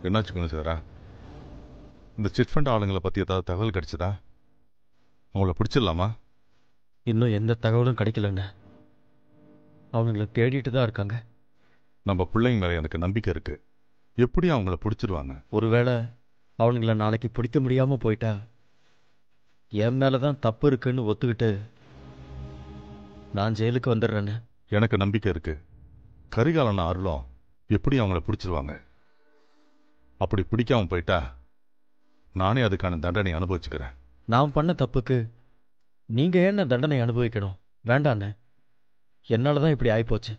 என்னாச்சு குணசேகரா? இந்த chit fund ஆளுங்களை பற்றி ஏதாவது தகவல் கிடைச்சதா? அவங்கள பிடிச்சிடலாமா? இன்னும் எந்த தகவலும் கிடைக்கலண்ணே. அவங்கள தேடிட்டு தான் இருக்காங்க. நம்ம பிள்ளைங்க மேலே எனக்கு நம்பிக்கை இருக்கு. எப்படி அவங்கள பிடிச்சிருவாங்க? ஒருவேளை அவங்கள நாளைக்கு பிடிக்க முடியாம போயிட்டா என் மேலதான் தப்பு இருக்குன்னு ஒத்துக்கிட்டு நான் ஜெயிலுக்கு வந்துடுறேன்னு. எனக்கு நம்பிக்கை இருக்கு. கரிகாலன் அருளும் எப்படி அவங்கள பிடிச்சிருவாங்க. அப்படி பிடிக்காம போயிட்டா நானே அதுக்கான தண்டனை அனுபவிச்சுக்கிறேன். நான் பண்ண தப்புக்கு நீங்க என்ன தண்டனை அனுபவிக்கணும்? வேண்டாண்ணே, என்னாலதான் இப்படி ஆயிப்போச்சு.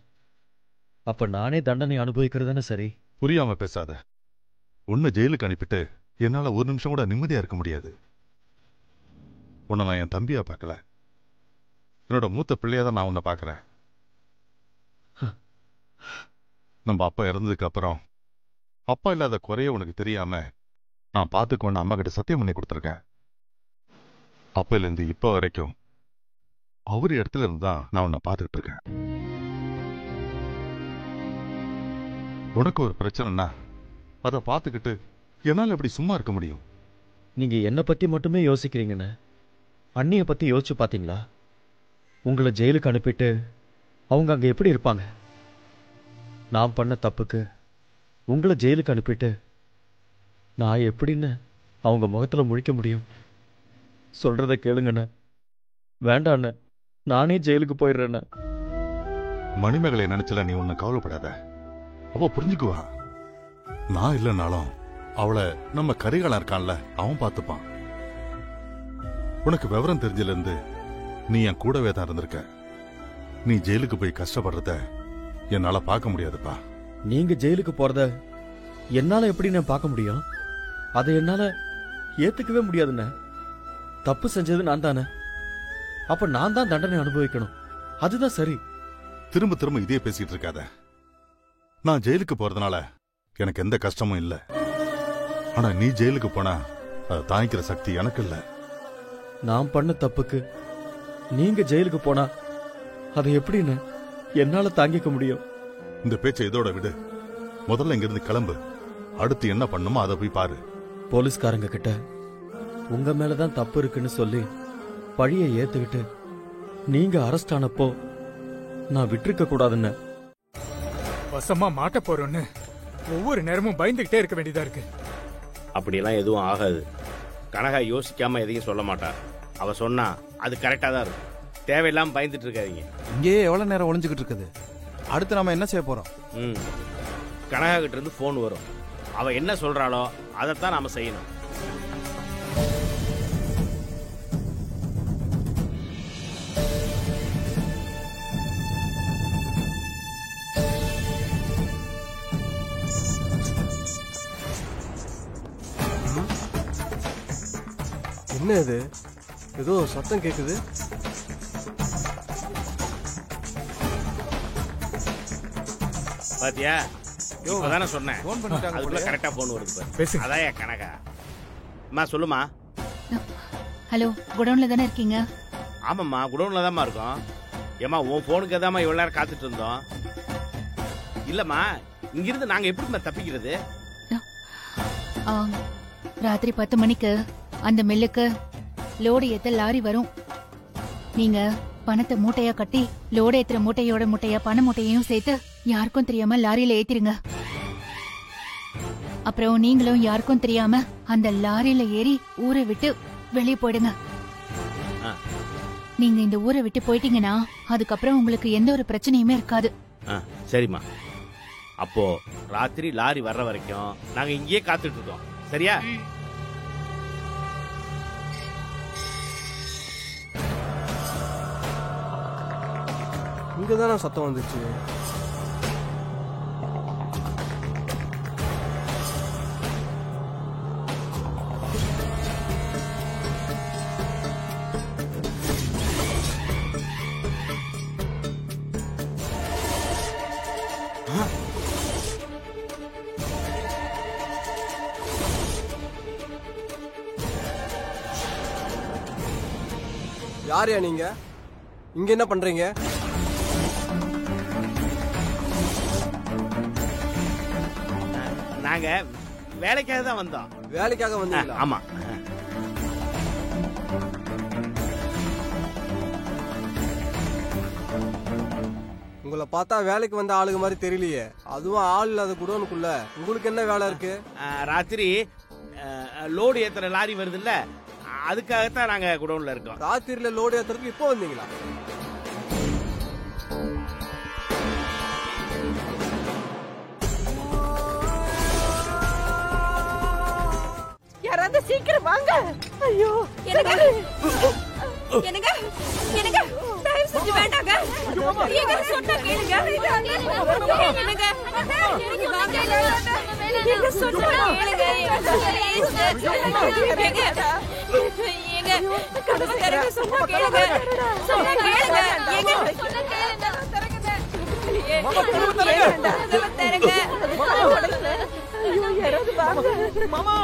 அப்ப நானே தண்டனை அனுபவிக்கிறதுன்னு சரி. புரியாம பேசாத. உன்னை ஜெயிலுக்கு அனுப்பிட்டு என்னால ஒரு நிமிஷம் கூட நிம்மதியா இருக்க முடியாது. உன்னை நான் என் தம்பியா பார்க்கல, என்னோட மூத்த பிள்ளையா தான் நான் உன்னை பார்க்கறேன். நம்ம அப்பா இறந்ததுக்கு அப்புறம் அப்பா இல்லாத குறைய உனக்கு தெரியாம நான் பார்த்துக்கொண்டு அம்மா கிட்ட சத்தியம் பண்ணி கொடுத்துருக்கேன். அப்பையிலேருந்து இப்போ வரைக்கும் அவர் இடத்துல இருந்து தான் நான் உன்னை பார்த்துக்கிட்டு இருக்கேன். உனக்கு ஒரு பிரச்சனைனா அதை பார்த்துக்கிட்டு என்னால் எப்படி சும்மா இருக்க முடியும்? நீங்க என்னை பத்தி மட்டுமே யோசிக்கிறீங்கண்ணே. அண்ணிய பத்தி யோசிச்சு பாத்தீங்களா? உங்களை ஜெயிலுக்கு அனுப்பிட்டு அவங்க அங்க எப்படி இருப்பாங்க? நான் பண்ண தப்புக்கு உங்களை ஜெயிலுக்கு அனுப்பிட்டு நான் எப்படின்னு அவங்க முகத்துல முழிக்க முடியும்? சொல்றத கேளுங்கண்ண. வேண்டாண்ண, நானே ஜெயிலுக்கு போயிடுறேண்ண. மணிமேகலை நினைச்சல நீ உன்னை கவலைப்படாத. அவ புரிஞ்சுக்குவா. நான் இல்லைனாலும் அவளை நம்ம கரிகாலன் இருக்கான்ல, அவன் பார்த்துப்பான். உனக்கு விவரம் தெரிஞ்சல இருந்து நீ என் கூடவே தான் இருந்திருக்க. நீ ஜெயிலுக்கு போய் கஷ்டப்படுறத என்னால பார்க்க முடியாதுப்பா. நீங்க ஜெயிலுக்கு போறத என்னால எப்படி நான் பார்க்க முடியும்? அதை என்னால ஏத்துக்கவே முடியாதுண்ணே. தப்பு செஞ்சது நான் தானே. அப்ப நான் தான் தண்டனை அனுபவிக்கணும். அதுதான் சரி. திரும்ப திரும்ப இதே பேசிட்டு இருக்காத. நான் ஜெயிலுக்கு போறதுனால எனக்கு எந்த கஷ்டமும் இல்லை. ஆனா நீ ஜெயிலுக்கு போனா அதை தாங்கிக்கிற சக்தி எனக்கு இல்லை. நான் பண்ண தப்புக்கு நீங்க ஜெயிலுக்கு போனா அதை எப்படின்னு என்னால தாங்கிக்க முடியும்? இந்த பேச்சை இதோட விடு. முதல்ல இங்கிருந்து கிளம்பு. அடுத்து என்ன பண்ணுமோ அதை போய் பாரு. போலீஸ்காரங்க கிட்ட உங்க மேலதான் தப்பு இருக்குன்னு சொல்லி பழிய ஏத்துக்கிட்டு நீங்க அரெஸ்ட் ஆனப்போ நான் விட்டுருக்க கூடாதுன்னு. வசமா மாட்ட போறோன்னு ஒவ்வொரு நேரமும் பயந்துகிட்டே இருக்க வேண்டியதா இருக்கு. அப்படியெல்லாம் எதுவும் ஆகாது. கனகா யோசிக்காம எதையும் சொல்ல மாட்டா. அவ சொன்னா அது கரெக்டா தான் இருக்கும். தேவையில்லாம பயந்துட்டு இருக்காதீங்க. இங்கேயே எவ்வளவு நேரம் ஒளிஞ்சுக்கிட்டு இருக்குது? அடுத்து நாம என்ன செய்ய போறோம்? கனகா கிட்ட இருந்து போன் வரும். அவ என்ன சொல்றாளோ அதைத்தான் நாம செய்யணும். என்ன இது? ஏதோ சத்தம் கேக்குது. பாத்தியா? இப்பதானே சொன்னேன். அதுக்குள்ள கரெக்டா போன் வருது. அதான் கனகா. அம்மா சொல்லுமா. ஹலோ, குடவுன்ல தானே இருக்கீங்க? ஆமாம்மா, குடவுன்ல தான்மா இருக்கோம். ஏமா உன் போனுக்கு தான்மா இவ்வளவு நேரம் காத்துட்டு இருந்தோம். இல்லம்மா, இங்கிருந்து நாங்க எப்படிமா தப்பிக்கிறது? ராத்திரி 10 மணிக்கு அந்த மில்லுக்கு லோடு ஏத்த லாரி வரும். நீங்க பணத்தை மூட்டையா கட்டி லோடு ஏத்துற மூட்டையோட மூட்டையா பண மூட்டையையும் சேர்த்து யாருக்கும் தெரியாம லாரியில ஏத்திருங்க. அப்புறம் நீங்களும் யாருக்கும் தெரியாம அந்த லாரியில ஏறி ஊரை விட்டு வெளியே போயிடுங்க. நீங்க இந்த ஊரை விட்டு போயிட்டீங்கன்னா அதுக்கப்புறம் உங்களுக்கு எந்த ஒரு பிரச்சனையுமே இருக்காது. சரிம்மா. அப்போ ராத்திரி லாரி வர்ற வரைக்கும் நாங்க இங்கேயே காத்துட்டு இருக்கோம். சரியா? இங்கதானே சத்தம் வந்துச்சு. யாரையா நீங்க? இங்க என்ன பண்றீங்க? நாங்க வேலைக்காக தான் வந்தோம். வேலைக்காக வந்தீங்களா? ஆமா. உங்களை பார்த்தா வேலைக்கு வந்த ஆளுங்க மாதிரி தெரியலையே. அதுவும் ஆள் இல்லாத குடோனுக்குள்ள உங்களுக்கு என்ன வேலை இருக்கு? ராத்திரி லோடு ஏத்துற லாரி வருது இல்ல, அதுக்காகத்தான் நாங்க குடோன்ல இருக்கோம். ராத்திரியில லோடு ஏத்துறதுக்கு இப்போ வந்தீங்களா? யாராவது சீக்கிரம் வாங்க. ஐயோ என்னங்க என்னங்க என்னங்க தயவு செஞ்சு வேண்டாங்க. நீங்க சொன்னா கேளுங்க. என்னங்க வாங்க. நீங்க சொன்னா கேளுங்க. ஏங்க கடைசியா சொன்னா கேளுங்க. சொன்னா கேளுங்க. ஏங்க சொன்னா கேளுங்க. தரங்க. ஐயோ யாராவது வாங்க. மாமா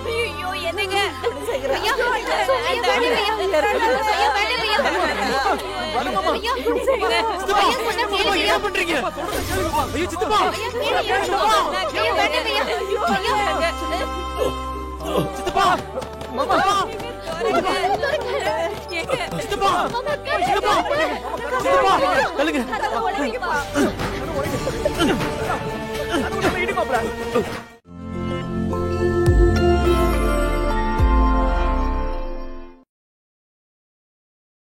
ஐயோ என்னங்க ஐயா என்ன பண்றீங்க? ஐயோ சித்தப்பா சித்தப்பா மாமா சித்தப்பா சித்தப்பா தள்ளுங்க